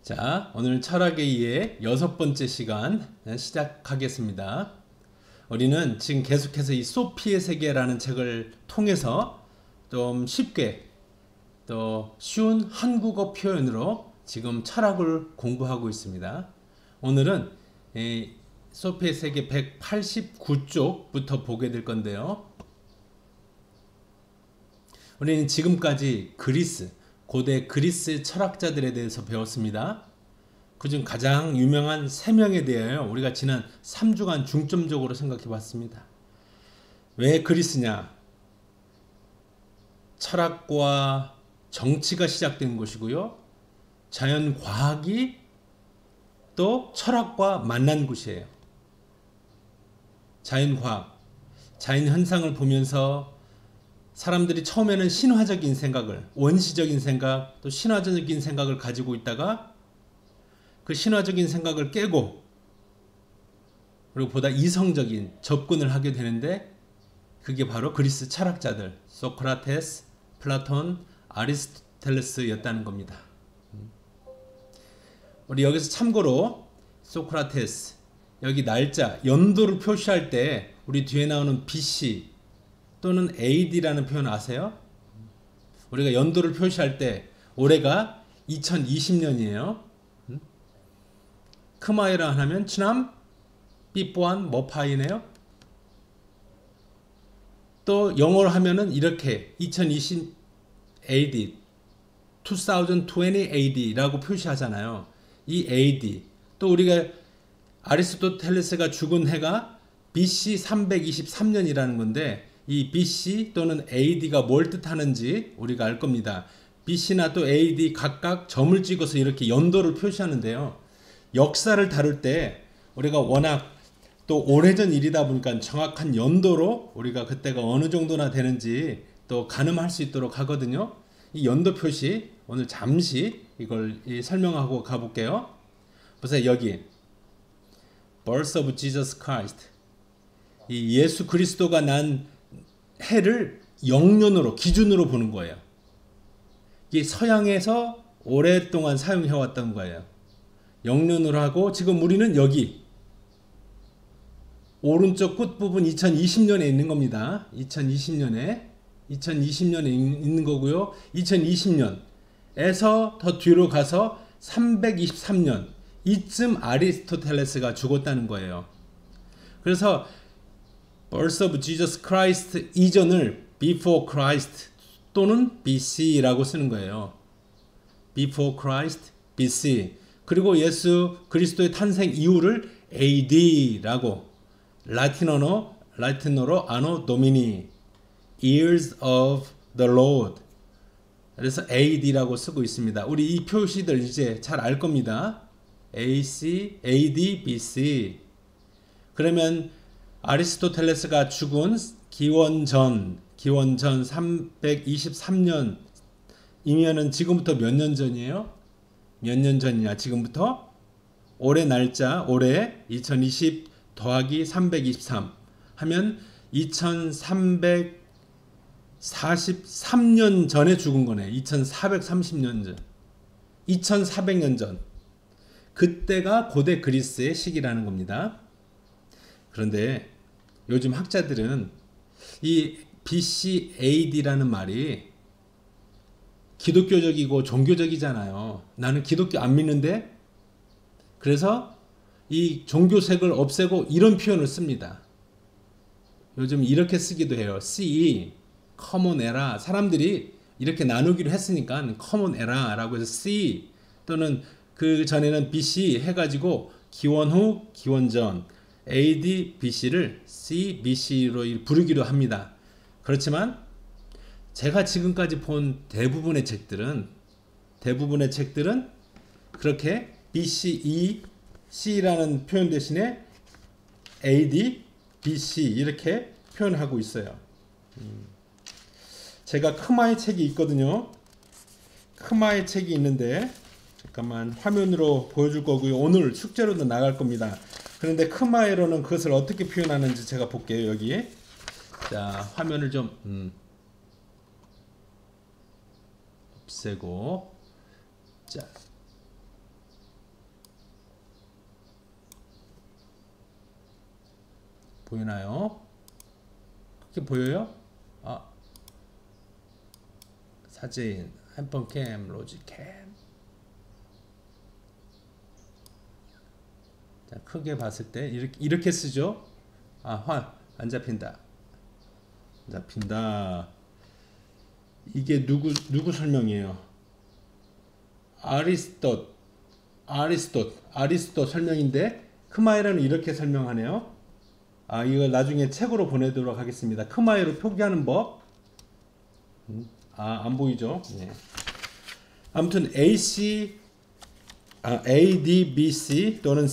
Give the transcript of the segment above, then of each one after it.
자, 오늘 철학에 의해 6번째 시간 시작하겠습니다. 우리는 지금 계속해서 이 소피의 세계라는 책을 통해서 좀 쉽게 또 쉬운 한국어 표현으로 지금 철학을 공부하고 있습니다. 오늘은 이 소피의 세계 189쪽부터 보게 될 건데요. 우리는 지금까지 고대 그리스 철학자들에 대해서 배웠습니다. 그중 가장 유명한 3명에 대하여 우리가 지난 3주간 중점적으로 생각해 봤습니다. 왜 그리스냐? 철학과 정치가 시작된 곳이고요. 자연과학이 또 철학과 만난 곳이에요. 자연과학, 자연현상을 보면서 사람들이 처음에는 신화적인 생각을, 원시적인 생각, 또 신화적인 생각을 가지고 있다가 그 신화적인 생각을 깨고 그리고 보다 이성적인 접근을 하게 되는데 그게 바로 그리스 철학자들, 소크라테스, 플라톤, 아리스토텔레스였다는 겁니다. 우리 여기서 참고로 소크라테스, 여기 날짜, 연도를 표시할 때 우리 뒤에 나오는 BC 또는 AD라는 표현 아세요? 우리가 연도를 표시할 때 올해가 2020년이에요. 크마이라 하면 치남 삐뽀한 머파이네요. 또 영어로 하면은 이렇게 2020 AD 2020 AD라고 표시하잖아요. 이 AD 또 우리가 아리스토텔레스가 죽은 해가 BC 323년이라는 건데 이 BC 또는 AD가 뭘 뜻하는지 우리가 알 겁니다. BC나 또 AD 각각 점을 찍어서 이렇게 연도를 표시하는데요. 역사를 다룰 때 우리가 워낙 또 오래전 일이다 보니까 정확한 연도로 우리가 그때가 어느 정도나 되는지 또 가늠할 수 있도록 하거든요. 이 연도 표시 오늘 잠시 이걸 설명하고 가볼게요. 보세요. 여기 Birth of Jesus Christ, 이 예수 그리스도가 난 해를 영년으로 기준으로 보는 거예요. 이게 서양에서 오랫동안 사용해왔던 거예요. 영년으로 하고 지금 우리는 여기 오른쪽 끝부분 2020년에 있는 겁니다. 2020년에 있는 거고요. 2020년에서 더 뒤로 가서 323년 이쯤 아리스토텔레스가 죽었다는 거예요. 그래서 Birth of Jesus Christ 이전을 Before Christ 또는 BC라고 쓰는 거예요. Before Christ, BC. 그리고 예수 그리스도의 탄생 이후를 AD라고 라틴어로 Anno Domini, Years of the Lord. 그래서 AD라고 쓰고 있습니다. 우리 이 표시들 이제 잘 알 겁니다. AC, AD, BC. 그러면 아리스토텔레스가 죽은 기원전 323년이면은 지금부터 몇 년 전이에요? 몇 년 전이냐? 지금부터 올해 날짜 올해 2020 더하기 323 하면 2343년 전에 죽은 거네. 2430년 전. 2400년 전. 그때가 고대 그리스의 시기라는 겁니다. 그런데 요즘 학자들은 이 BC AD라는 말이 기독교적이고 종교적이잖아요. 나는 기독교 안 믿는데 그래서 이 종교색을 없애고 이런 표현을 씁니다. 요즘 이렇게 쓰기도 해요. C, Common Era. 사람들이 이렇게 나누기로 했으니까 Common Era라고 해서 C 또는 그 전에는 BC 해가지고 기원 후, 기원 전 AD, BC를 C, BC로 부르기도 합니다. 그렇지만 제가 지금까지 본 대부분의 책들은 그렇게 BCE, C라는 표현 대신에 AD, BC 이렇게 표현하고 있어요. 제가 크마의 책이 있거든요. 크마의 책이 있는데 잠깐만 화면으로 보여줄 거고요. 오늘 숙제로도 나갈 겁니다. 그런데 크마에로는 그것을 어떻게 표현하는지 제가 볼게요. 여기 자 화면을 좀 없애고 자 보이나요? 그렇게 보여요? 아, 사진, 핸폰캠, 로지캠. 자, 크게 봤을 때 이렇게 쓰죠. 아, 안 잡힌다. 잡힌다. 이게 누구 설명이에요? 아리스토 설명인데 크마이라는 이렇게 설명하네요. 이거 나중에 책으로 보내도록 하겠습니다. 크마이로 표기하는 법. 안 보이죠? 네. 아무튼 ADBC 또는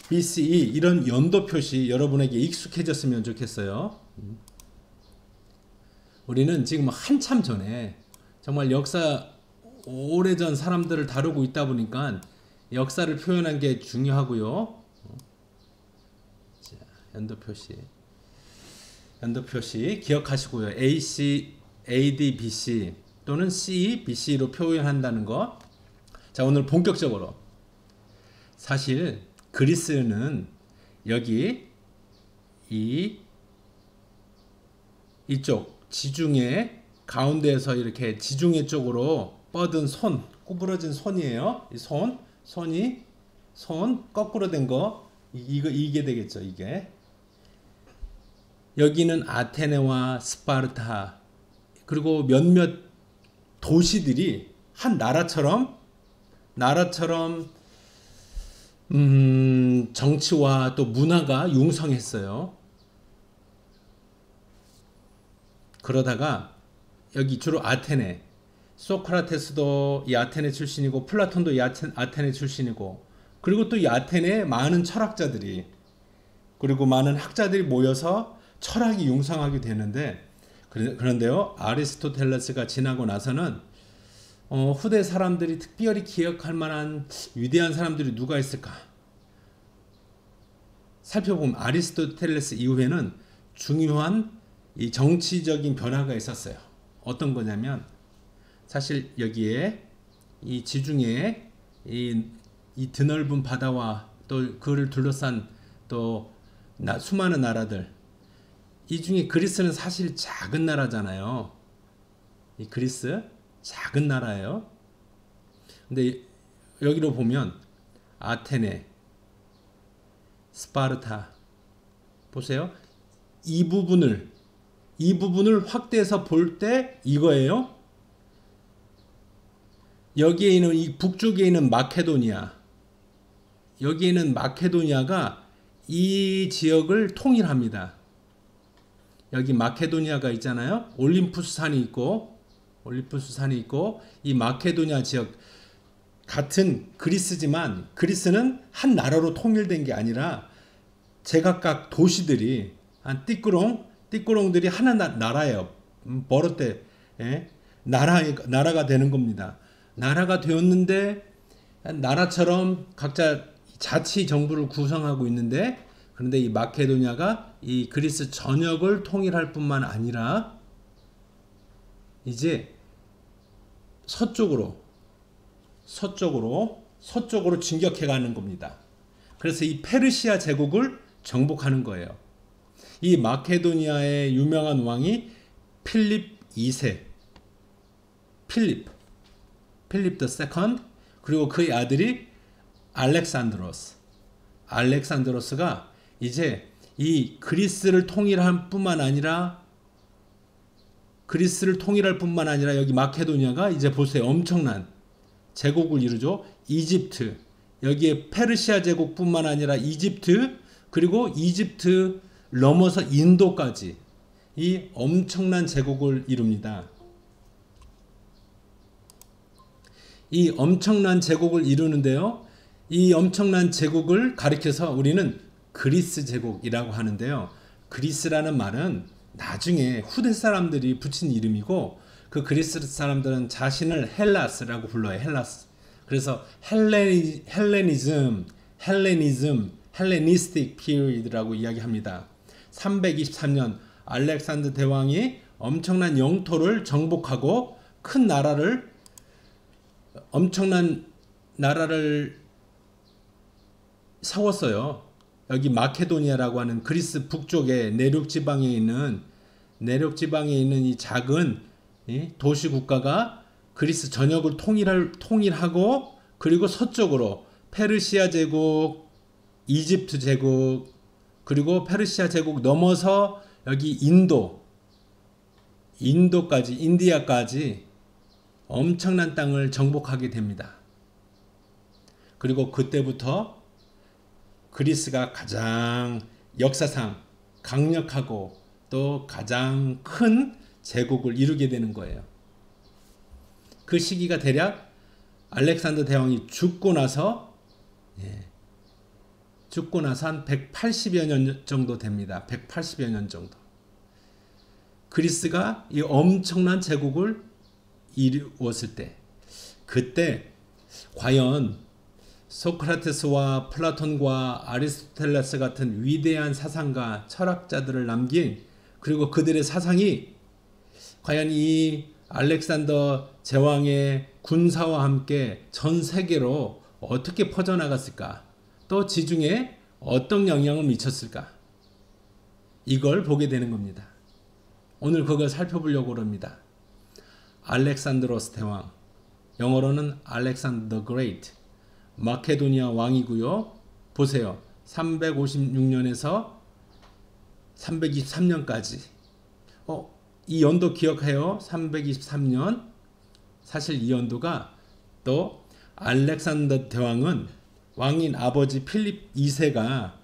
BCE 이런 연도 표시 여러분에게 익숙해졌으면 좋겠어요. 우리는 지금 한참 전에 정말 역사 오래전 사람들을 다루고 있다 보니까 역사를 표현한 게 중요하고요. 자, 연도 표시 기억하시고요. ADBC 또는 BC로 표현한다는 것. 자, 오늘 본격적으로 사실 그리스는 여기 이쪽 지중해 가운데에서 이렇게 지중해 쪽으로 뻗은 구부러진 손이에요. 이 손 거꾸로 된 거 이게 되겠죠. 이게 여기는 아테네와 스파르타 그리고 몇몇 도시들이 한 나라처럼 정치와 또 문화가 융성했어요. 그러다가 여기 주로 아테네, 소크라테스도 이 아테네 출신이고 플라톤도 이 아테네 출신이고 그리고 또 이 아테네에 많은 철학자들이 그리고 많은 학자들이 모여서 철학이 융성하게 되는데 그런데요 아리스토텔레스가 지나고 나서는 후대 사람들이 특별히 기억할 만한 위대한 사람들이 누가 있을까? 살펴보면 아리스토텔레스 이후에는 중요한 이 정치적인 변화가 있었어요. 어떤 거냐면 사실 여기에 이 지중해에 이 드넓은 바다와 또 그를 둘러싼 또 수많은 나라들 이 중에 그리스는 사실 작은 나라잖아요. 이 그리스 작은 나라예요. 근데 여기로 보면 아테네, 스파르타 보세요. 이 부분을 확대해서 볼 때 이거예요. 여기에 있는 이 북쪽에 있는 마케도니아 여기에는 마케도니아가 이 지역을 통일합니다. 여기 마케도니아가 있잖아요. 올림푸스 산이 있고 이 마케도니아 지역 같은 그리스지만 그리스는 한 나라로 통일된 게 아니라 제각각 도시들이 한 띠꾸렁들이 하나 나라예요. 버릇대 나라가 되는 겁니다. 나라가 되었는데 나라처럼 각자 자치 정부를 구성하고 있는데 그런데 이 마케도니아가 이 그리스 전역을 통일할 뿐만 아니라 이제 서쪽으로 진격해 가는 겁니다. 그래서 이 페르시아 제국을 정복하는 거예요. 이 마케도니아의 유명한 왕이 필립 2세 필립 the second 그리고 그의 아들이 알렉산드로스가 이제 이 그리스를 통일할 뿐만 아니라 여기 마케도니아가 이제 보세요. 엄청난 제국을 이루죠. 이집트 여기에 페르시아 제국뿐만 아니라 이집트 그리고 이집트 넘어서 인도까지 이 엄청난 제국을 이룹니다. 이 엄청난 제국을 이루는데요. 이 엄청난 제국을 가리켜서 우리는 그리스 제국이라고 하는데요. 그리스라는 말은 나중에 후대 사람들이 붙인 이름이고 그 그리스 사람들은 자신을 헬라스라고 불러요. 헬라스. 그래서 헬레니스틱 피리드라고 이야기합니다. 323년 알렉산더 대왕이 엄청난 영토를 정복하고 엄청난 나라를 세웠어요. 여기 마케도니아라고 하는 그리스 북쪽에 내륙 지방에 있는 이 작은 도시 국가가 그리스 전역을 통일하고 그리고 서쪽으로 페르시아 제국, 이집트 제국, 그리고 페르시아 제국 넘어서 여기 인도까지, 인디아까지 엄청난 땅을 정복하게 됩니다. 그리고 그때부터 그리스가 가장 역사상 강력하고 또 가장 큰 제국을 이루게 되는 거예요. 그 시기가 대략 알렉산더 대왕이 죽고 나서 한 180여 년 정도 됩니다. 180여 년 정도. 그리스가 이 엄청난 제국을 이루었을 때, 그때 과연 소크라테스와 플라톤과 아리스토텔레스 같은 위대한 사상가, 철학자들을 남긴, 그리고 그들의 사상이 과연 이 알렉산더 제왕의 군사와 함께 전 세계로 어떻게 퍼져나갔을까? 또 지중해에 어떤 영향을 미쳤을까? 이걸 보게 되는 겁니다. 오늘 그걸 살펴보려고 합니다. 알렉산드로스 대왕, 영어로는 알렉산더 the Great, 마케도니아 왕이고요. 보세요. 356년에서 323년까지. 이 연도 기억해요. 323년. 사실 이 연도가 또 알렉산더 대왕은 왕인 아버지 필립 2세가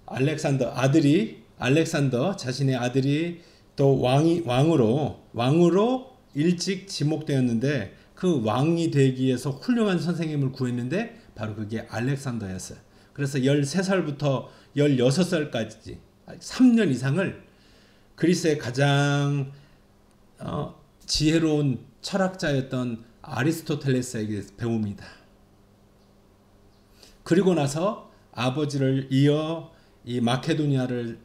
알렉산더 자신의 아들이 또 왕으로 일찍 지목되었는데, 그 왕이 되기 위해서 훌륭한 선생님을 구했는데 바로 그게 알렉산더였어요. 그래서 13살부터 16살까지 3년 이상을 그리스의 가장 지혜로운 철학자였던 아리스토텔레스에게 배웁니다. 그리고 나서 아버지를 이어 이 마케도니아를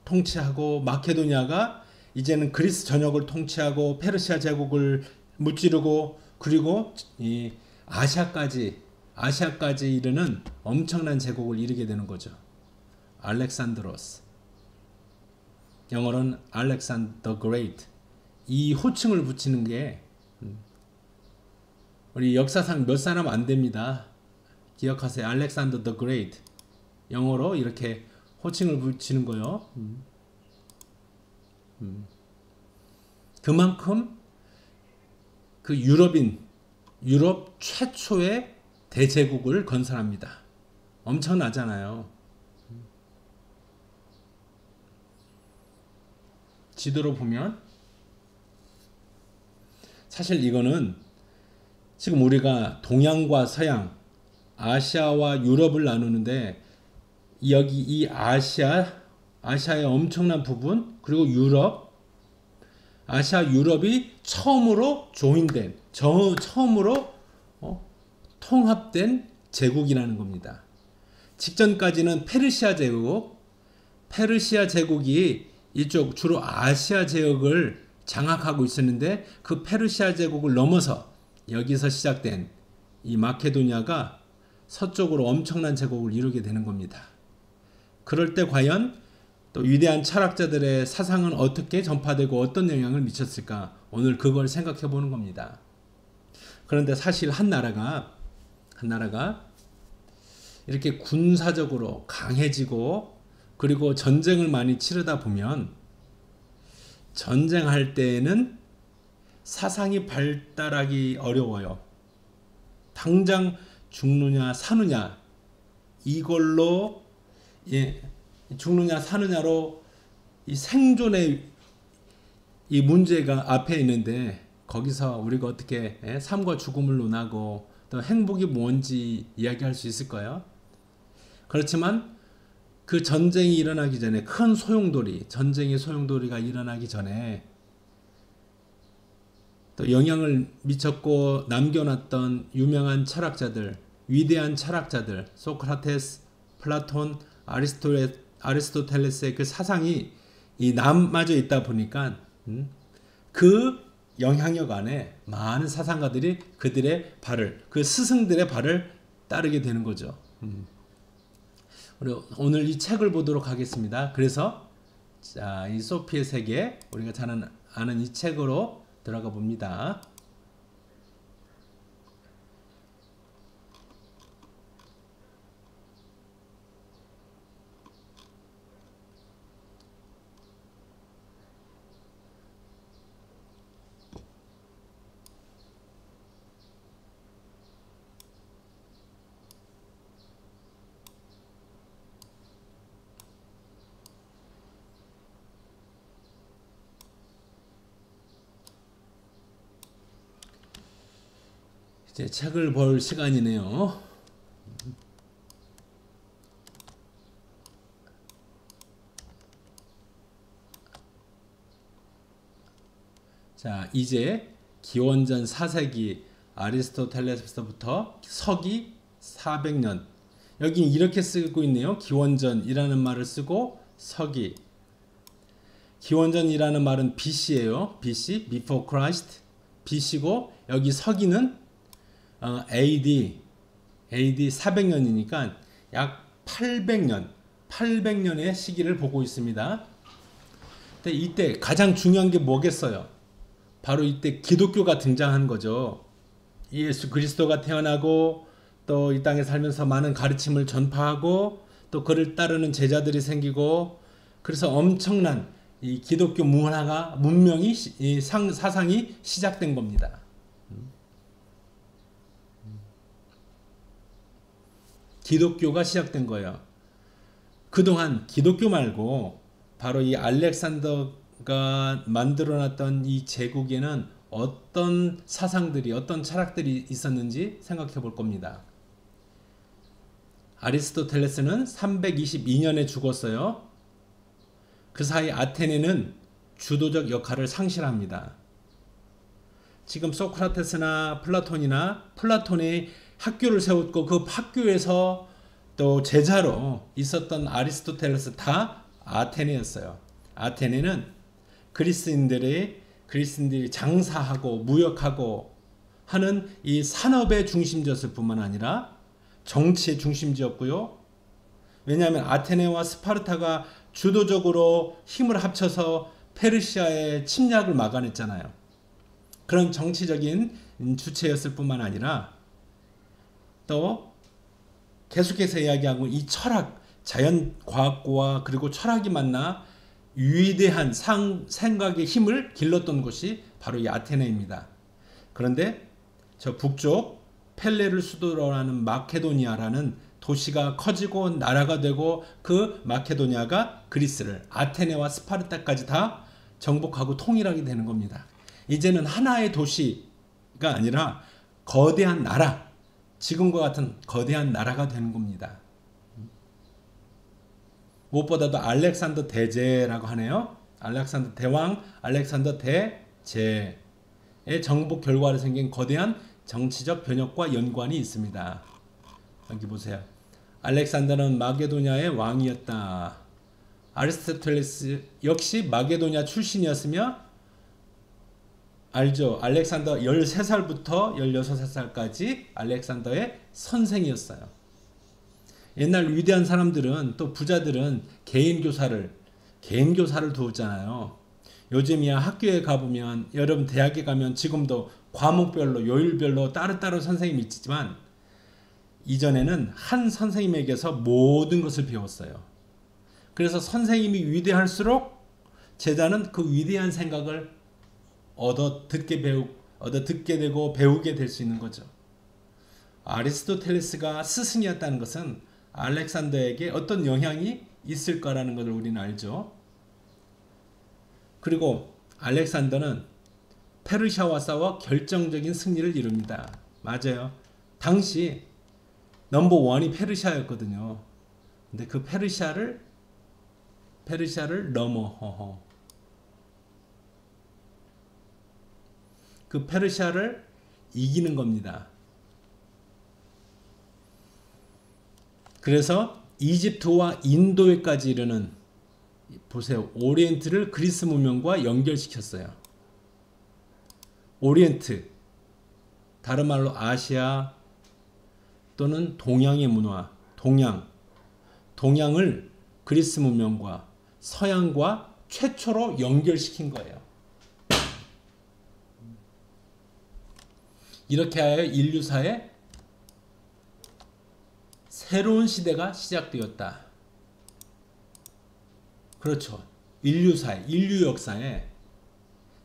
통치하고, 마케도니아가 이제는 그리스 전역을 통치하고 페르시아 제국을 무찌르고, 그리고 이 아시아까지 이르는 엄청난 제국을 이루게 되는 거죠. 알렉산드로스, 영어로는 알렉산더 그레이트. 이 호칭을 붙이는 게 우리 역사상 몇 사람 안 됩니다. 기억하세요. 알렉산더 더 그레이트. 영어로 이렇게 호칭을 붙이는 거요. 그만큼 그 유럽 최초의 대제국을 건설합니다. 엄청나잖아요. 지도로 보면 사실 이거는 지금 우리가 동양과 서양, 아시아와 유럽을 나누는데, 여기 이 아시아의 엄청난 부분, 그리고 아시아 유럽이 처음으로 처음으로 통합된 제국이라는 겁니다. 직전까지는 페르시아 제국이 이쪽 주로 아시아 지역을 장악하고 있었는데, 그 페르시아 제국을 넘어서 여기서 시작된 이 마케도니아가 서쪽으로 엄청난 제국을 이루게 되는 겁니다. 그럴 때 과연 또 위대한 철학자들의 사상은 어떻게 전파되고 어떤 영향을 미쳤을까? 오늘 그걸 생각해 보는 겁니다. 그런데 사실 한 나라가 이렇게 군사적으로 강해지고, 그리고 전쟁을 많이 치르다 보면 전쟁할 때에는 사상이 발달하기 어려워요. 당장 죽느냐 사느냐, 이걸로 죽느냐 사느냐로 이 생존의 이 문제가 앞에 있는데, 거기서 우리가 어떻게 삶과 죽음을 논하고 또 행복이 뭔지 이야기할 수 있을까요? 그렇지만 그 전쟁이 일어나기 전에, 전쟁의 소용돌이가 일어나기 전에 또 영향을 미쳤고 남겨놨던 유명한 철학자들, 위대한 철학자들, 소크라테스, 플라톤, 아리스토텔레스의 그 사상이 이 남아져 있다 보니까 그 영향력 안에 많은 사상가들이 그 스승들의 발을 따르게 되는 거죠. 우리 오늘 이 책을 보도록 하겠습니다. 그래서 자, 이 소피의 세계, 우리가 잘 아는 이 책으로 들어가 봅니다. 이제 책을 볼 시간이네요. 자, 이제 기원전 4세기 아리스토텔레스부터 서기 400년. 여기 이렇게 쓰고 있네요. 기원전이라는 말을 쓰고 서기. 기원전이라는 말은 BC예요. BC, Before Christ. BC고 여기 서기는 AD 400년이니까 약 800년의 시기를 보고 있습니다. 근데 이때 가장 중요한 게 뭐겠어요? 바로 이때 기독교가 등장한 거죠. 예수 그리스도가 태어나고 또 이 땅에 살면서 많은 가르침을 전파하고 또 그를 따르는 제자들이 생기고 그래서 엄청난 이 기독교 문명이 사상이 시작된 겁니다. 기독교가 시작된 거예요. 그동안 기독교 말고 바로 이 알렉산더가 만들어놨던 이 제국에는 어떤 사상들이, 어떤 철학들이 있었는지 생각해 볼 겁니다. 아리스토텔레스는 322년에 죽었어요. 그 사이 아테네는 주도적 역할을 상실합니다. 지금 소크라테스나 플라톤의 학교를 세웠고 그 학교에서 또 제자로 있었던 아리스토텔레스 다 아테네였어요. 아테네는 그리스인들이 장사하고 무역하고 하는 이 산업의 중심지였을 뿐만 아니라 정치의 중심지였고요. 왜냐하면 아테네와 스파르타가 주도적으로 힘을 합쳐서 페르시아의 침략을 막아냈잖아요. 그런 정치적인 주체였을 뿐만 아니라 또 계속해서 이야기하고 이 철학, 자연과학과 그리고 철학이 만나 위대한 생각의 힘을 길렀던 곳이 바로 이 아테네입니다. 그런데 저 북쪽 펠레를 수도로 하는 마케도니아라는 도시가 커지고 나라가 되고 그 마케도니아가 그리스를 아테네와 스파르타까지 다 정복하고 통일하게 되는 겁니다. 이제는 하나의 도시가 아니라 거대한 나라, 지금과 같은 거대한 나라가 되는 겁니다. 무엇보다도 알렉산더 대제라고 하네요. 알렉산더 대왕, 알렉산더 대제의 정복 결과로 생긴 거대한 정치적 변혁과 연관이 있습니다. 여기 보세요. 알렉산더는 마게도냐의 왕이었다. 아리스토텔레스 역시 마게도냐 출신이었으며 알죠? 알렉산더 13살부터 16살까지 알렉산더의 선생이었어요. 옛날 위대한 사람들은 또 부자들은 개인 교사를 두었잖아요. 요즘이야 학교에 가보면 여러분 대학에 가면 지금도 과목별로 요일별로 따로따로 선생님이 있지만 이전에는 한 선생님에게서 모든 것을 배웠어요. 그래서 선생님이 위대할수록 제자는 그 위대한 생각을 얻어 듣게 되고 배우게 될 수 있는 거죠. 아리스토텔레스가 스승이었다는 것은 알렉산더에게 어떤 영향이 있을 거라는 것을 우리는 알죠. 그리고 알렉산더는 페르시아와 싸워 결정적인 승리를 이룹니다. 맞아요. 당시 넘버원이 페르시아였거든요. 근데 그 페르시아를 넘어 그 페르시아를 이기는 겁니다. 그래서 이집트와 인도에까지 이르는 보세요. 오리엔트를 그리스 문명과 연결시켰어요. 오리엔트, 다른 말로 아시아 또는 동양의 문화, 동양을 그리스 문명과 서양과 최초로 연결시킨 거예요. 이렇게 하여 인류사에 새로운 시대가 시작되었다. 그렇죠. 인류사에, 인류 역사에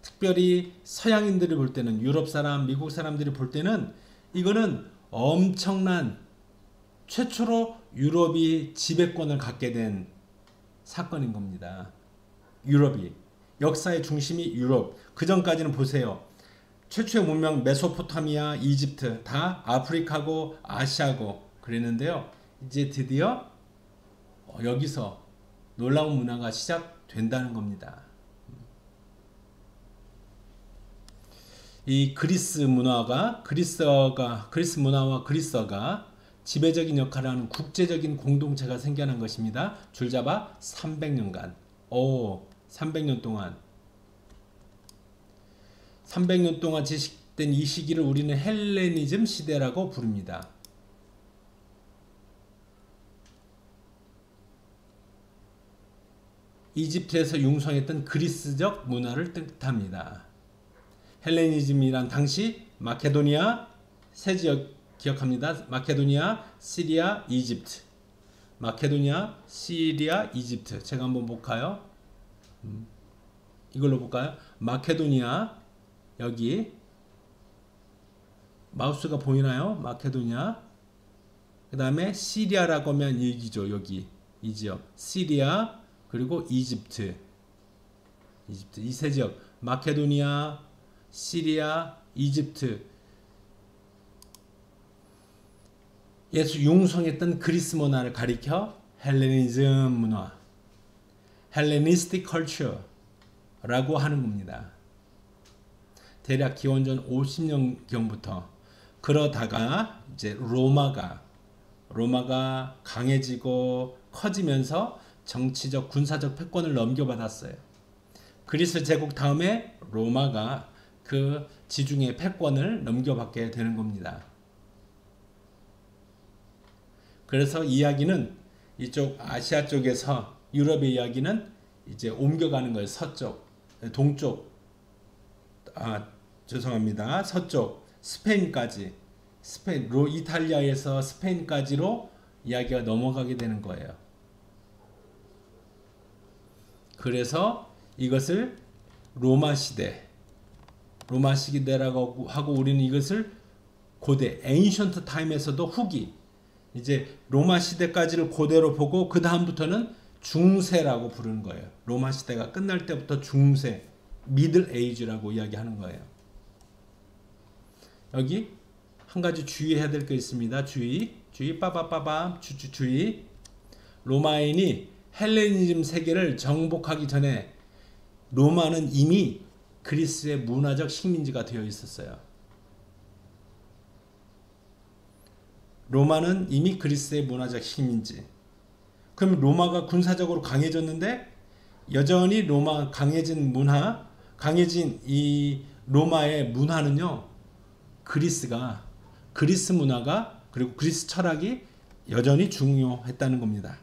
특별히 서양인들이 볼 때는, 유럽 사람, 미국 사람들이 볼 때는 이거는 엄청난 최초로 유럽이 지배권을 갖게 된 사건인 겁니다. 유럽이. 역사의 중심이 유럽. 그 전까지는 보세요. 최초의 문명 메소포타미아, 이집트 다 아프리카고 아시아고 그랬는데요. 이제 드디어 여기서 놀라운 문화가 시작된다는 겁니다. 이 그리스 문화와 그리스어가 지배적인 역할을 하는 국제적인 공동체가 생겨난 것입니다. 줄잡아 300년간. 300년 동안 지식된 이 시기를 우리는 헬레니즘 시대라고 부릅니다. 이집트에서 융성했던 그리스적 문화를 뜻합니다. 헬레니즘이란 당시 마케도니아 세 지역 기억합니다. 마케도니아, 시리아, 이집트. 마케도니아, 시리아, 이집트. 제가 한번 볼까요? 이걸로 볼까요? 마케도니아 여기 마우스가 보이나요? 마케도니아. 그 다음에 시리아라고 하면 여기죠. 여기 이 지역. 시리아 그리고 이집트 이 세 지역. 마케도니아, 시리아, 이집트. 예수 융성했던 그리스 문화를 가리켜 헬레니즘 문화, 헬레니스틱 컬처라고 하는 겁니다. 대략 기원전 50년경부터 그러다가 이제 로마가 강해지고 커지면서 정치적 군사적 패권을 넘겨받았어요. 그리스 제국 다음에 로마가 그 지중해 패권을 넘겨받게 되는 겁니다. 그래서 이야기는 이쪽 아시아 쪽에서 유럽의 이야기는 이제 옮겨가는 거예요. 서쪽, 동쪽, 죄송합니다. 서쪽, 스페인까지, 이탈리아에서 스페인까지로 이야기가 넘어가게 되는 거예요. 그래서 이것을 로마 시대라고 하고 우리는 이것을 고대, 에인션트 타임에서도 후기, 이제 로마 시대까지를 고대로 보고 그 다음부터는 중세라고 부르는 거예요. 로마 시대가 끝날 때부터 중세, 미들 에이지라고 이야기하는 거예요. 여기 한 가지 주의해야 될 게 있습니다. 주의, 빠바바밤, 주의. 로마인이 헬레니즘 세계를 정복하기 전에 로마는 이미 그리스의 문화적 식민지가 되어 있었어요. 로마는 이미 그리스의 문화적 식민지. 그럼 로마가 군사적으로 강해졌는데 여전히 로마 강해진 이 로마의 문화는요. 그리스 문화가 그리고 그리스 철학이 여전히 중요했다는 겁니다.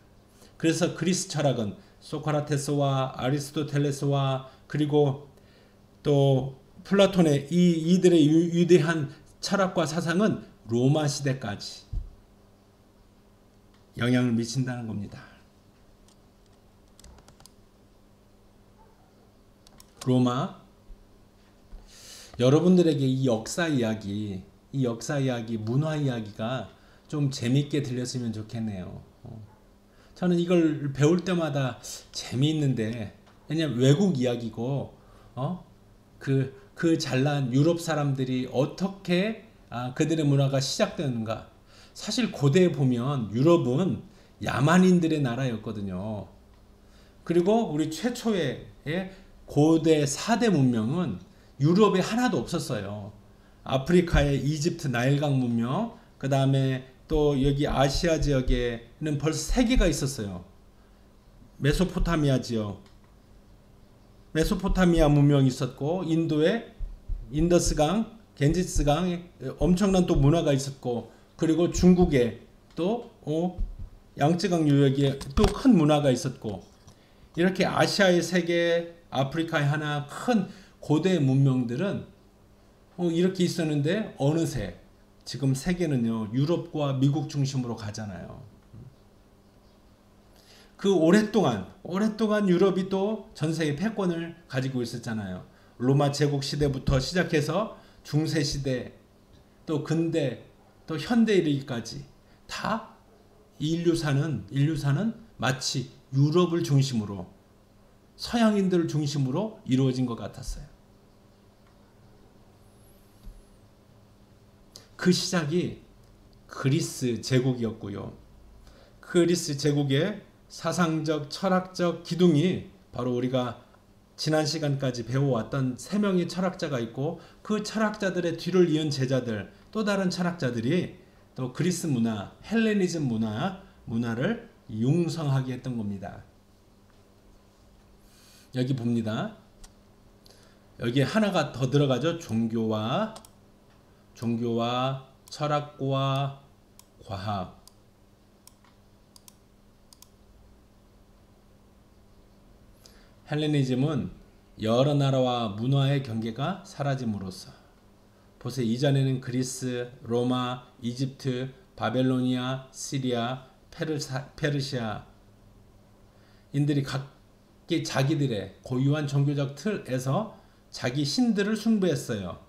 그래서 그리스 철학은 소크라테스와 아리스토텔레스와 그리고 또 플라톤의 이들의 위대한 철학과 사상은 로마 시대까지 영향을 미친다는 겁니다. 로마, 여러분들에게 이 역사 이야기, 문화 이야기가 좀 재미있게 들렸으면 좋겠네요. 저는 이걸 배울 때마다 재미있는데, 왜냐면 외국 이야기고, 그 잘난 유럽 사람들이 어떻게 그들의 문화가 시작되는가. 사실 고대에 보면 유럽은 야만인들의 나라였거든요. 그리고 우리 최초의 고대 4대 문명은 유럽에 하나도 없었어요. 아프리카의 이집트 나일강 문명, 그 다음에 또 여기 아시아 지역에는 벌써 3개가 있었어요. 메소포타미아 지역, 메소포타미아 문명이 있었고, 인도의 인더스강, 겐지스강에 엄청난 또 문화가 있었고, 그리고 중국에 또 양쯔강 유역에 또 큰 문화가 있었고, 이렇게 아시아의 세계, 아프리카의 하나 큰 고대 문명들은 이렇게 있었는데 어느새 지금 세계는요 유럽과 미국 중심으로 가잖아요. 그 오랫동안 유럽이 또 전 세계 패권을 가지고 있었잖아요. 로마 제국 시대부터 시작해서 중세 시대, 또 근대, 또 현대에 이르기까지 다 인류사는 마치 유럽을 중심으로, 서양인들을 중심으로 이루어진 것 같았어요. 그 시작이 그리스 제국이었고요. 그리스 제국의 사상적, 철학적 기둥이 바로 우리가 지난 시간까지 배워왔던 세 명의 철학자가 있고, 그 철학자들의 뒤를 이은 제자들, 또 다른 철학자들이 또 그리스 문화, 헬레니즘 문화를 융성하게 했던 겁니다. 여기 봅니다. 여기에 하나가 더 들어가죠. 종교와 철학과 과학. 헬레니즘은 여러 나라와 문화의 경계가 사라짐으로써, 보세요. 이전에는 그리스, 로마, 이집트, 바벨로니아, 시리아, 페르시아 인들이 각기 자기들의 고유한 종교적 틀에서 자기 신들을 숭배했어요.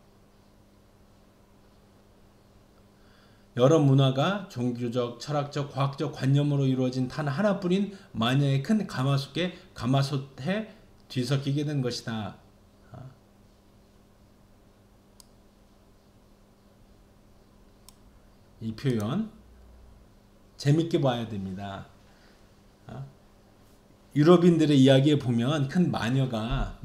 여러 문화가 종교적, 철학적, 과학적 관념으로 이루어진 단 하나뿐인 마녀의 큰 가마솥에 뒤섞이게 된 것이다. 이 표현 재밌게 봐야 됩니다. 유럽인들의 이야기에 보면 큰 마녀가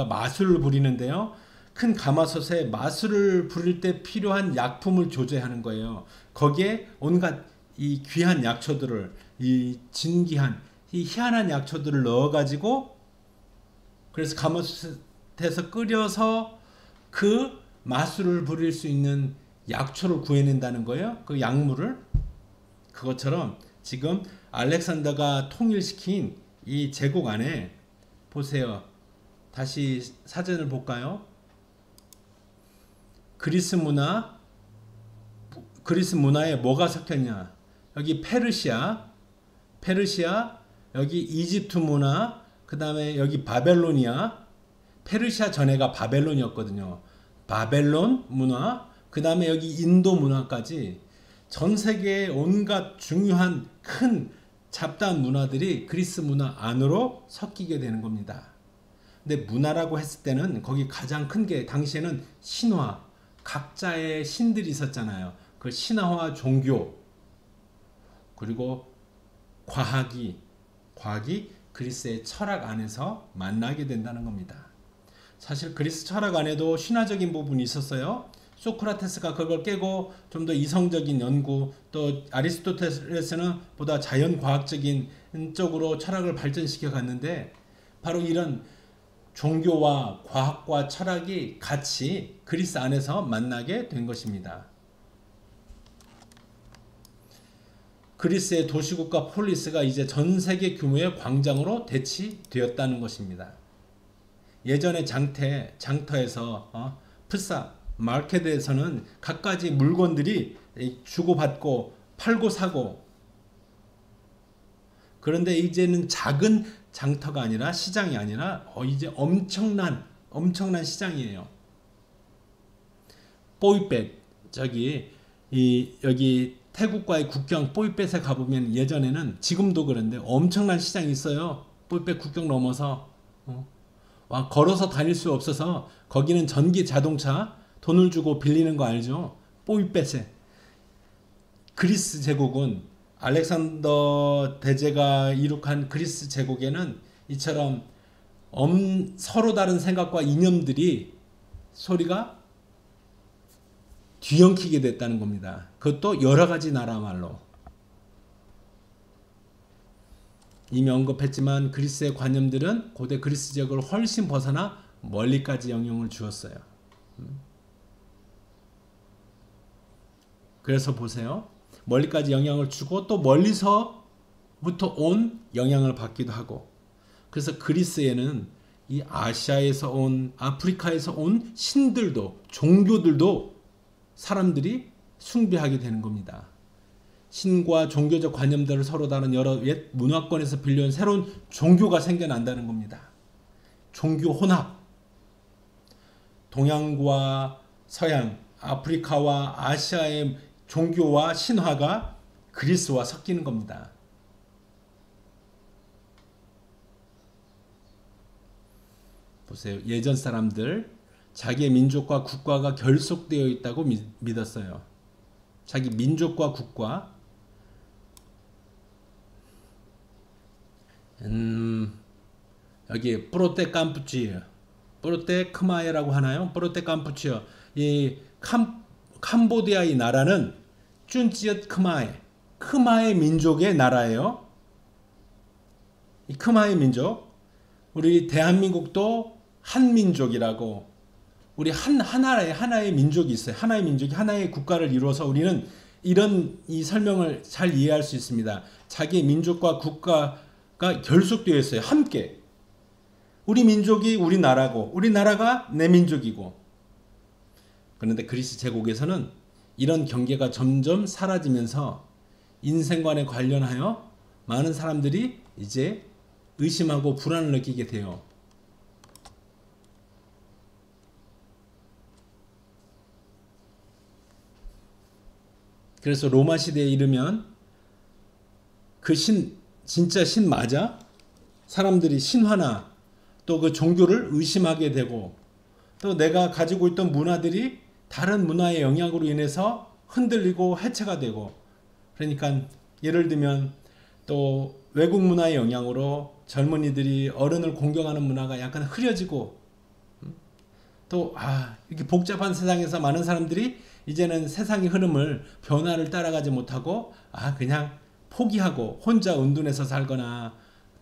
마술을 부리는데요. 큰 가마솥에 마술을 부릴 때 필요한 약품을 조제하는 거예요. 거기에 온갖 이 귀한 약초들을, 이 진귀한, 이 희한한 약초들을 넣어가지고, 그래서 가마솥에서 끓여서 그 마술을 부릴 수 있는 약초를 구해낸다는 거예요. 그 약물을. 그것처럼 지금 알렉산더가 통일시킨 이 제국 안에 보세요. 다시 사전을 볼까요? 그리스 문화에 뭐가 섞였냐? 여기 페르시아, 여기 이집트 문화, 그 다음에 여기 바벨로니아. 페르시아 전에가 바벨론이었거든요. 바벨론 문화, 그 다음에 여기 인도 문화까지 전 세계의 온갖 중요한 큰 잡다한 문화들이 그리스 문화 안으로 섞이게 되는 겁니다. 근데 문화라고 했을 때는 거기 가장 큰 게 당시에는 신화, 각자의 신들이 있었잖아요. 그 신화와 종교, 그리고 과학이 그리스의 철학 안에서 만나게 된다는 겁니다. 사실 그리스 철학 안에도 신화적인 부분이 있었어요. 소크라테스가 그걸 깨고 좀 더 이성적인 연구, 또 아리스토텔레스는 보다 자연과학적인 쪽으로 철학을 발전시켜 갔는데, 바로 이런 종교와 과학과 철학이 같이 그리스 안에서 만나게 된 것입니다. 그리스의 도시국가 폴리스가 이제 전 세계 규모의 광장으로 대치되었다는 것입니다. 예전에 장터에서 프사 마켓에서는 갖가지 물건들이 주고받고 팔고 사고, 그런데 이제는 작은 장터가 아니라, 시장이 아니라 이제 엄청난 시장이에요. 뽀이펫, 여기 태국과의 국경 뽀이펫에 가보면 예전에는, 지금도 그런데 엄청난 시장이 있어요. 뽀이펫 국경 넘어서 걸어서 다닐 수 없어서 거기는 전기 자동차 돈을 주고 빌리는 거 알죠? 뽀이펫에. 그리스 제국은 알렉산더 대제가 이룩한 그리스 제국에는 이처럼 서로 다른 생각과 이념들이 소리가 뒤엉키게 됐다는 겁니다. 그것도 여러 가지 나라 말로. 이미 언급했지만 그리스의 관념들은 고대 그리스 지역을 훨씬 벗어나 멀리까지 영향을 주었어요. 그래서 보세요. 멀리까지 영향을 주고 또 멀리서부터 온 영향을 받기도 하고 그래서 그리스에는 이 아시아에서 온 아프리카에서 온 신들도 종교들도 사람들이 숭배하게 되는 겁니다. 신과 종교적 관념들을 서로 다른 여러 옛 문화권에서 빌려온 새로운 종교가 생겨난다는 겁니다. 종교 혼합. 동양과 서양, 아프리카와 아시아의 종교와 신화가 그리스와 섞이는 겁니다. 보세요. 예전 사람들 자기의 민족과 국가가 결속되어 있다고 믿었어요. 자기 민족과 국가 여기 프로테 크마에라고 하나요? 프로테 캄푸치어. 이 캄보디아 이 나라는 쭌찌엇 크마의 민족의 나라예요. 이 크마의 민족. 우리 대한민국도 한민족이라고 우리 하나의 민족이 있어요. 하나의 민족이 하나의 국가를 이루어서 우리는 이런 이 설명을 잘 이해할 수 있습니다. 자기의 민족과 국가가 결속되어 있어요. 함께. 우리 민족이 우리 나라고 우리 나라가 내 민족이고. 그런데 그리스 제국에서는 이런 경계가 점점 사라지면서 인생관에 관련하여 많은 사람들이 이제 의심하고 불안을 느끼게 돼요. 그래서 로마 시대에 이르면 그 진짜 신 맞아? 사람들이 신화나 또 그 종교를 의심하게 되고 또 내가 가지고 있던 문화들이 다른 문화의 영향으로 인해서 흔들리고 해체가 되고 그러니까 예를 들면 또 외국 문화의 영향으로 젊은이들이 어른을 공경하는 문화가 약간 흐려지고 또 이렇게 복잡한 세상에서 많은 사람들이 이제는 세상의 흐름을 변화를 따라가지 못하고 그냥 포기하고 혼자 은둔해서 살거나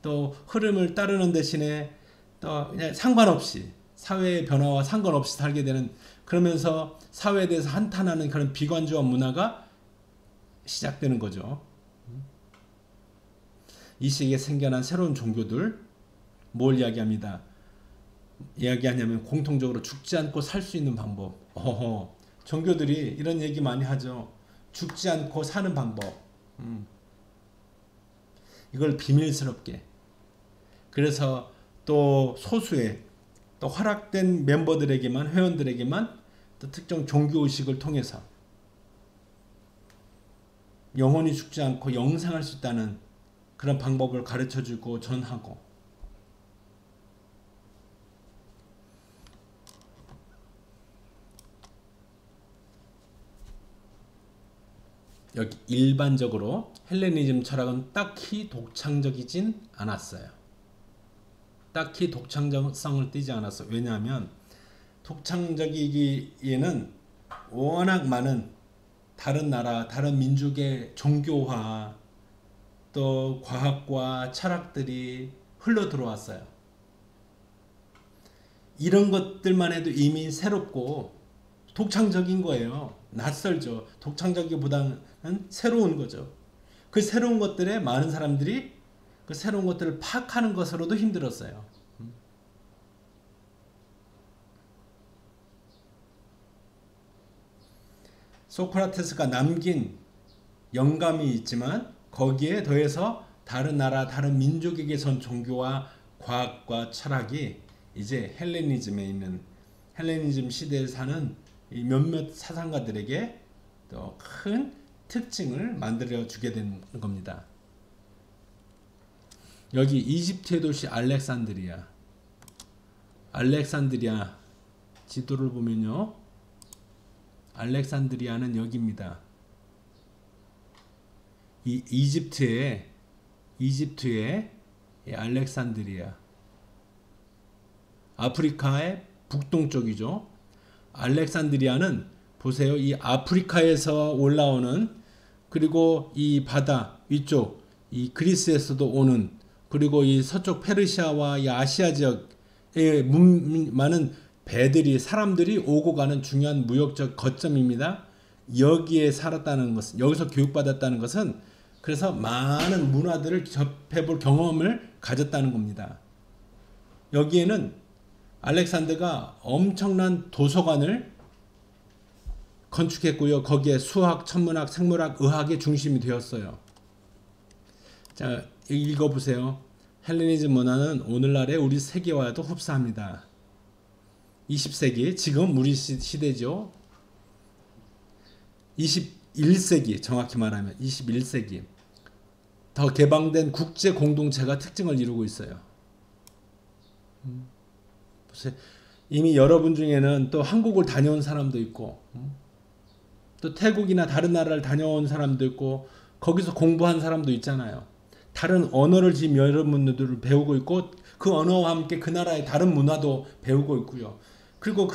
또 흐름을 따르는 대신에 또 그냥 상관없이 사회의 변화와 상관없이 살게 되는 그러면서 사회에 대해서 한탄하는 그런 비관주의 문화가 시작되는 거죠. 이 시기에 생겨난 새로운 종교들 뭘 이야기합니다. 이야기하냐면 공통적으로 죽지 않고 살 수 있는 방법. 종교들이 이런 얘기 많이 하죠. 죽지 않고 사는 방법. 이걸 비밀스럽게. 그래서 또 소수의 또 허락된 멤버들에게만 회원들에게만 또 특정 종교의식을 통해서 영원히 죽지 않고 영생할 수 있다는 그런 방법을 가르쳐주고 전하고 여기 일반적으로 헬레니즘 철학은 딱히 독창적이진 않았어요. 딱히 독창성을 띠지 않았어요. 왜냐하면 독창적이기에는 워낙 많은 다른 나라, 다른 민족의 종교화 또 과학과 철학들이 흘러 들어왔어요. 이런 것들만 해도 이미 새롭고 독창적인 거예요. 낯설죠. 독창적이보다는 새로운 거죠. 그 새로운 것들에 많은 사람들이 그 새로운 것들을 파악하는 것으로도 힘들었어요. 소크라테스가 남긴 영감이 있지만 거기에 더해서 다른 나라, 다른 민족에게선 종교와 과학과 철학이 이제 헬레니즘에 있는 헬레니즘 시대에 사는 이 몇몇 사상가들에게 또 큰 특징을 만들어 주게 된 겁니다. 여기 이집트의 도시 알렉산드리아 지도를 보면요. 알렉산드리아는 여기입니다. 이 이집트의 알렉산드리아 아프리카의 북동쪽이죠. 알렉산드리아는 보세요. 이 아프리카에서 올라오는 그리고 이 바다 위쪽 이 그리스에서도 오는 그리고 이 서쪽 페르시아와 이 아시아 지역에 많은 배들이 사람들이 오고 가는 중요한 무역적 거점입니다. 여기에 살았다는 것은, 여기서 교육받았다는 것은, 그래서 많은 문화들을 접해볼 경험을 가졌다는 겁니다. 여기에는 알렉산더가 엄청난 도서관을 건축했고요. 거기에 수학, 천문학, 생물학, 의학의 중심이 되었어요. 자, 읽어보세요. 헬레니즘 문화는 오늘날의 우리 세계와도 흡사합니다. 20세기, 지금 우리 시대죠. 21세기, 정확히 말하면 21세기 더 개방된 국제 공동체가 특징을 이루고 있어요. 보세요. 이미 여러분 중에는 또 한국을 다녀온 사람도 있고, 또 태국이나 다른 나라를 다녀온 사람도 있고, 거기서 공부한 사람도 있잖아요. 다른 언어를 지금 여러분들을 배우고 있고, 그 언어와 함께 그 나라의 다른 문화도 배우고 있고요. 그리고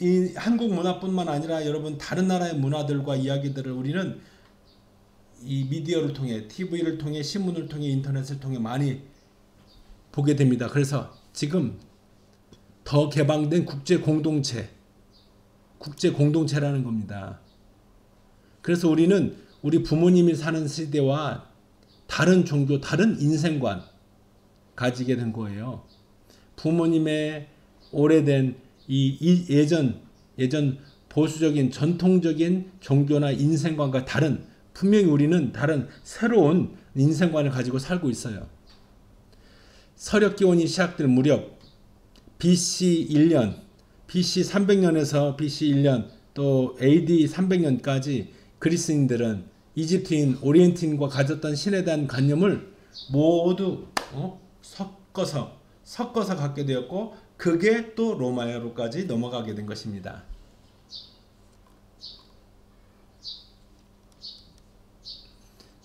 이 한국 문화뿐만 아니라 여러분 다른 나라의 문화들과 이야기들을 우리는 이 미디어를 통해, TV를 통해, 신문을 통해, 인터넷을 통해 많이 보게 됩니다. 그래서 지금 더 개방된 국제 공동체라는 겁니다. 그래서 우리는 우리 부모님이 사는 시대와 다른 종교, 다른 인생관 가지게 된 거예요. 부모님의 오래된 이 예전 보수적인 전통적인 종교나 인생관과 다른, 분명히 우리는 다른 새로운 인생관을 가지고 살고 있어요. 서력기원이 시작될 무렵 BC 1년, BC 300년에서 BC 1년 또 AD 300년까지 그리스인들은 이집트인, 오리엔트인과 가졌던 신에 대한 관념을 모두 섞어서 갖게 되었고, 그게 또 로마로까지 넘어가게 된 것입니다.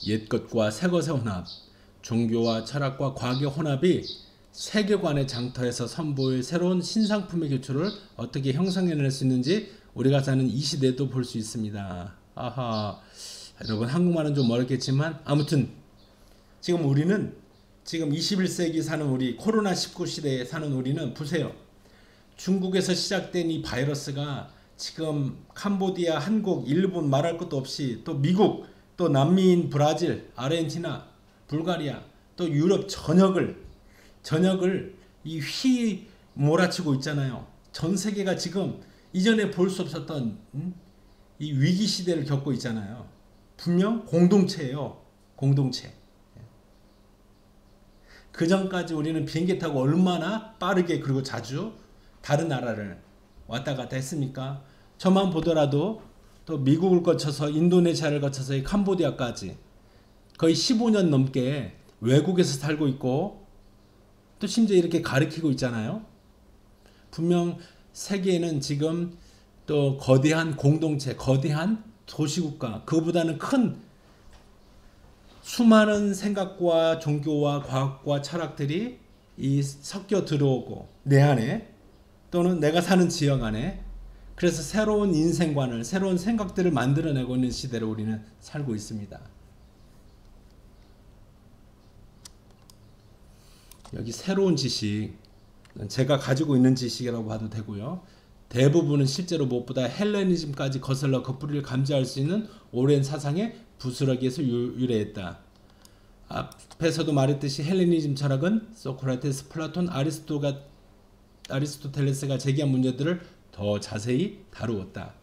옛것과 새것의 혼합, 종교와 철학과 과학의 혼합이 세계관의 장터에서 선보일 새로운 신상품의 교초를 어떻게 형성해낼 수 있는지 우리가 사는 이 시대에도 볼 수 있습니다. 아하, 여러분 한국말은 좀 어렵겠지만 아무튼 지금 우리는 지금 21세기 사는 우리, 코로나19 시대에 사는 우리는 보세요. 중국에서 시작된 이 바이러스가 지금 캄보디아, 한국, 일본 말할 것도 없이 또 미국, 또 남미인 브라질, 아르헨티나, 불가리아, 또 유럽 전역을 이 몰아치고 있잖아요. 전 세계가 지금 이전에 볼 수 없었던 이 위기 시대를 겪고 있잖아요. 분명 공동체예요. 공동체. 그 전까지 우리는 비행기 타고 얼마나 빠르게 그리고 자주 다른 나라를 왔다 갔다 했습니까? 저만 보더라도 또 미국을 거쳐서 인도네시아를 거쳐서 이 캄보디아까지 거의 15년 넘게 외국에서 살고 있고, 또 심지어 이렇게 가르치고 있잖아요. 분명 세계에는 지금 또 거대한 공동체, 거대한 도시국가, 그보다는 큰 수많은 생각과 종교와 과학과 철학들이 섞여 들어오고 내 안에, 또는 내가 사는 지역 안에, 그래서 새로운 인생관을, 새로운 생각들을 만들어내고 있는 시대를 우리는 살고 있습니다. 여기 새로운 지식, 제가 가지고 있는 지식이라고 봐도 되고요. 대부분은 실제로 무엇보다 헬레니즘까지 거슬러 그 뿌리를 감지할 수 있는 오랜 사상의 부스러기에서 유래했다. 앞에서도 말했듯이 헬레니즘 철학은 소크라테스, 플라톤, 아리스토텔레스가 제기한 문제들을 더 자세히 다루었다.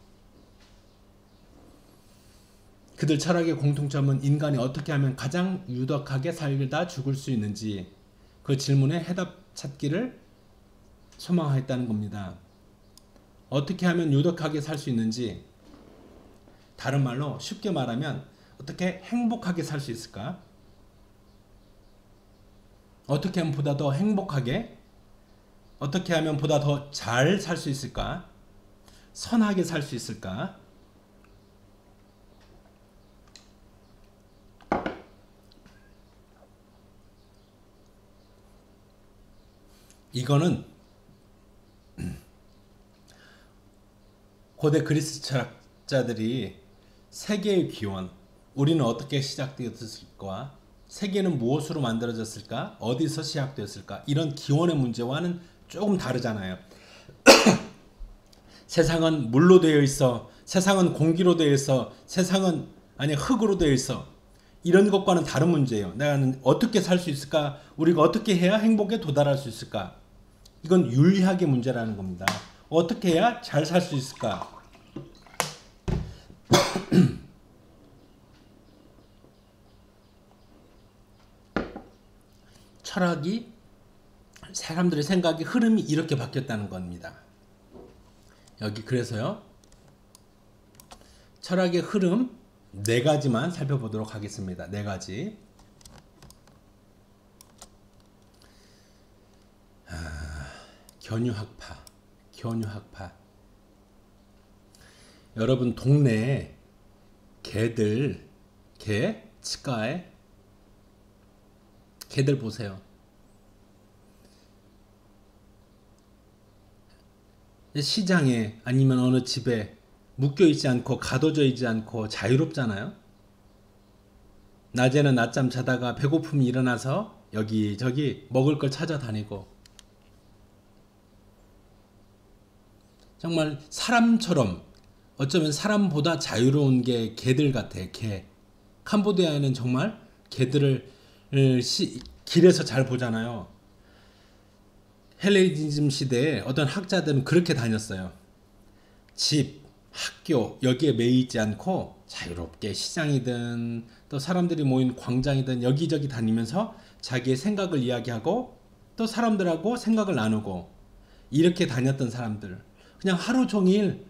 그들 철학의 공통점은 인간이 어떻게 하면 가장 유덕하게 살다 죽을 수 있는지, 그 질문에 해답 찾기를 소망했다는 겁니다. 어떻게 하면 유덕하게 살 수 있는지, 다른 말로 쉽게 말하면 어떻게 행복하게 살 수 있을까? 어떻게 하면 보다 더 행복하게, 어떻게 하면 보다 더 잘 살 수 있을까? 선하게 살 수 있을까? 이거는 고대 그리스 철학자들이 세계의 기원, 우리는 어떻게 시작되었을까? 세계는 무엇으로 만들어졌을까? 어디서 시작되었을까? 이런 기원의 문제와는 조금 다르잖아요. 세상은 물로 되어 있어 세상은 공기로 되어 있어. 세상은 아니 흙으로 되어 있어. 이런 것과는 다른 문제예요. 내가 어떻게 살 수 있을까? 우리가 어떻게 해야 행복에 도달할 수 있을까? 이건 윤리학의 문제라는 겁니다. 어떻게 해야 잘 살 수 있을까? 철학이 사람들의 생각의 흐름이 이렇게 바뀌었다는 겁니다. 여기 그래서요. 철학의 흐름 네 가지만 살펴보도록 하겠습니다. 네 가지. 견유학파. 여러분 동네에 개 치과에 개들 보세요. 시장에 아니면 어느 집에 묶여있지 않고 가둬져 있지 않고 자유롭잖아요. 낮에는 낮잠 자다가 배고픔이 일어나서 여기저기 먹을 걸 찾아다니고 정말 사람처럼 어쩌면 사람보다 자유로운 게 개들 같아. 개. 캄보디아에는 정말 개들을 길에서 잘 보잖아요. 헬레니즘 시대에 어떤 학자들은 그렇게 다녔어요. 집, 학교 여기에 매여 있지 않고 자유롭게 시장이든 또 사람들이 모인 광장이든 여기저기 다니면서 자기의 생각을 이야기하고 또 사람들하고 생각을 나누고 이렇게 다녔던 사람들. 그냥 하루 종일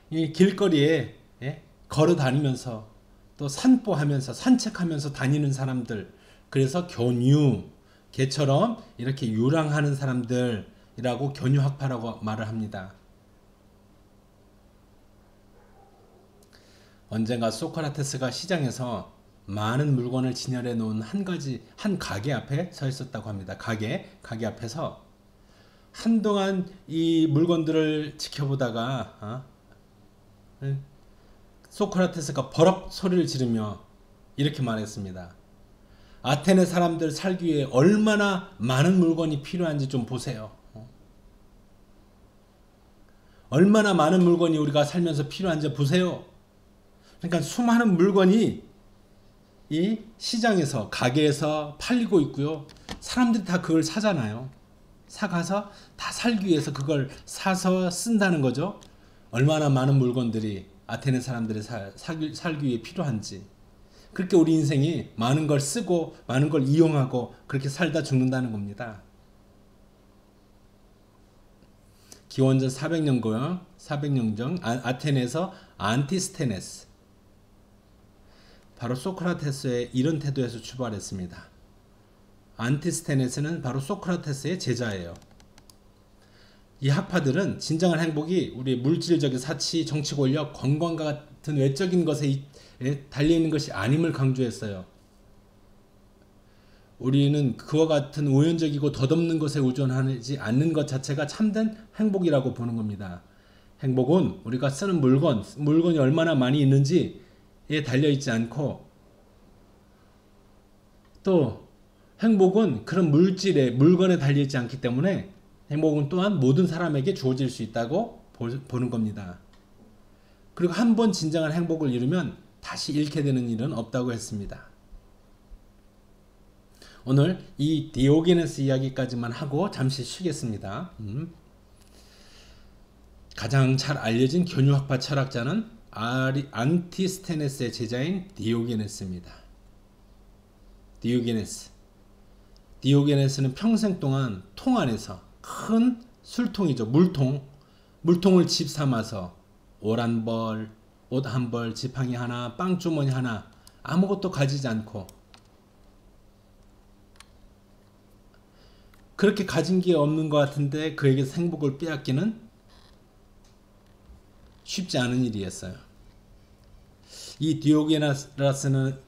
이 길거리에 걸어 다니면서 또 산보하면서 산책하면서 다니는 사람들. 그래서 견유, 개처럼 이렇게 유랑하는 사람들이라고 견유학파라고 말을 합니다. 언젠가 소크라테스가 시장에서 많은 물건을 진열해 놓은 한 가게 앞에 서 있었다고 합니다. 가게 앞에서 한동안 이 물건들을 지켜보다가 소크라테스가 버럭 소리를 지르며 이렇게 말했습니다. 아테네 사람들 살기 위해 얼마나 많은 물건이 필요한지 좀 보세요. 얼마나 많은 물건이 우리가 살면서 필요한지 보세요. 그러니까 수많은 물건이 이 시장에서 가게에서 팔리고 있고요. 사람들이 다 그걸 사잖아요. 사가서 다 살기 위해서 그걸 사서 쓴다는 거죠. 얼마나 많은 물건들이 아테네 사람들이 살기 위해 필요한지. 그렇게 우리 인생이 많은 걸 쓰고 많은 걸 이용하고 그렇게 살다 죽는다는 겁니다. 기원전 400년경 아테네에서 안티스테네스 바로 소크라테스의 이런 태도에서 출발했습니다. 안티스테네스는 바로 소크라테스의 제자예요. 이 학파들은 진정한 행복이 우리 물질적인 사치, 정치 권력, 건강과 같은 외적인 것에 달려있는 것이 아님을 강조했어요. 우리는 그와 같은 우연적이고 덧없는 것에 의존하지 않는 것 자체가 참된 행복이라고 보는 겁니다. 행복은 우리가 쓰는 물건이 얼마나 많이 있는지에 달려있지 않고 또 행복은 그런 물건에 달려있지 않기 때문에 행복은 또한 모든 사람에게 주어질 수 있다고 보는 겁니다. 그리고 한 번 진정한 행복을 이루면 다시 잃게 되는 일은 없다고 했습니다. 오늘 이 디오게네스 이야기까지만 하고 잠시 쉬겠습니다. 가장 잘 알려진 견유학파 철학자는 안티스테네스의 제자인 디오게네스입니다. 디오게네스는 평생 동안 통 안에서 큰 술통이죠. 물통을 집 삼아서 옷 한 벌, 지팡이 하나, 빵주머니 하나 아무것도 가지지 않고 그렇게 가진 게 없는 것 같은데 그에게서 행복을 빼앗기는 쉽지 않은 일이었어요. 이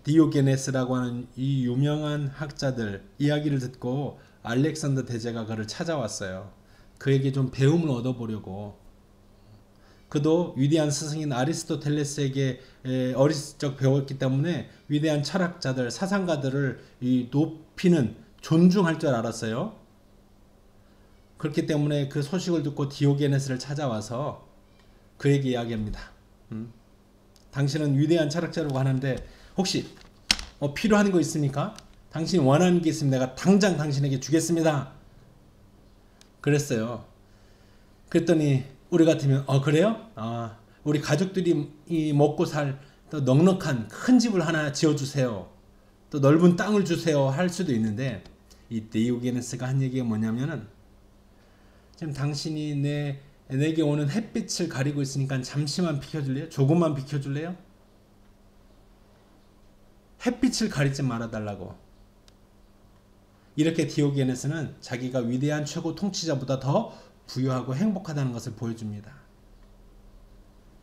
디오게네스라고 하는 이 유명한 학자들 이야기를 듣고 알렉산더 대제가 그를 찾아왔어요. 그에게 좀 배움을 얻어보려고. 그도 위대한 스승인 아리스토텔레스에게 어렸을 적 배웠기 때문에 위대한 철학자들, 사상가들을 높이는 존중할 줄 알았어요. 그렇기 때문에 그 소식을 듣고 디오게네스를 찾아와서 그에게 이야기합니다. 당신은 위대한 철학자라고 하는데 혹시 필요한 거 있습니까? 당신이 원하는 게 있으면 내가 당장 당신에게 주겠습니다. 그랬어요. 그랬더니 우리 같으면 그래요? 우리 가족들이 이 먹고 살 또 넉넉한 큰 집을 하나 지어주세요. 또 넓은 땅을 주세요. 할 수도 있는데 이 디오게네스가 한 얘기가 뭐냐면은 지금 당신이 내게 오는 햇빛을 가리고 있으니까 잠시만 비켜줄래요? 조금만 비켜줄래요? 햇빛을 가리지 말아달라고. 이렇게 디오게네스는 자기가 위대한 최고 통치자보다 더 부유하고 행복하다는 것을 보여줍니다.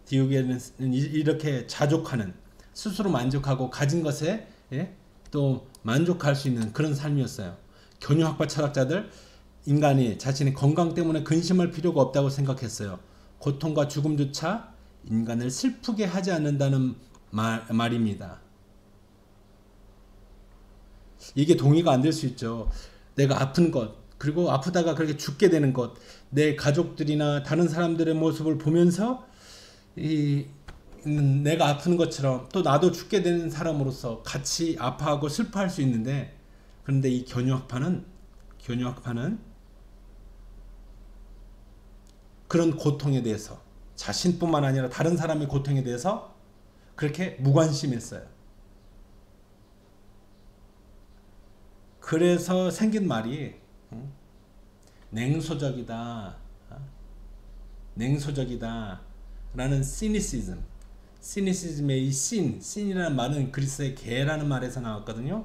디오게네스는 이렇게 자족하는, 스스로 만족하고 가진 것에 또 만족할 수 있는 그런 삶이었어요. 견유학파 철학자들, 인간이 자신의 건강 때문에 근심할 필요가 없다고 생각했어요. 고통과 죽음조차 인간을 슬프게 하지 않는다는 말입니다. 이게 동의가 안 될 수 있죠. 내가 아픈 것, 그리고 아프다가 그렇게 죽게 되는 것, 내 가족들이나 다른 사람들의 모습을 보면서 내가 아픈 것처럼 또 나도 죽게 되는 사람으로서 같이 아파하고 슬퍼할 수 있는데, 그런데 이 견유학파는 그런 고통에 대해서, 자신뿐만 아니라 다른 사람의 고통에 대해서 그렇게 무관심했어요. 그래서 생긴 말이 냉소적이다 라는 시니시즘의 이 신이라는 말은 그리스의 개라는 말에서 나왔거든요.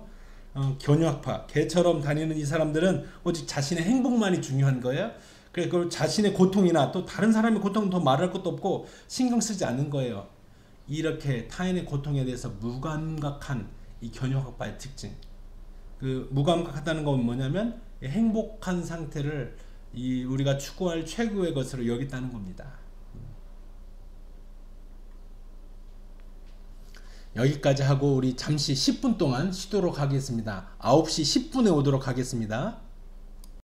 견유학파, 개처럼 다니는 이 사람들은 오직 자신의 행복만이 중요한 거예요. 그리고 자신의 고통이나 또 다른 사람의 고통은 더 말할 것도 없고 신경 쓰지 않는 거예요. 이렇게 타인의 고통에 대해서 무감각한 이 견유학파의 특징. 그 무감각하다는 건 뭐냐면 행복한 상태를 우리가 추구할 최고의 것으로 여겼다는 겁니다. 여기까지 하고 우리 잠시 10분 동안 쉬도록 하겠습니다. 9시 10분에 오도록 하겠습니다.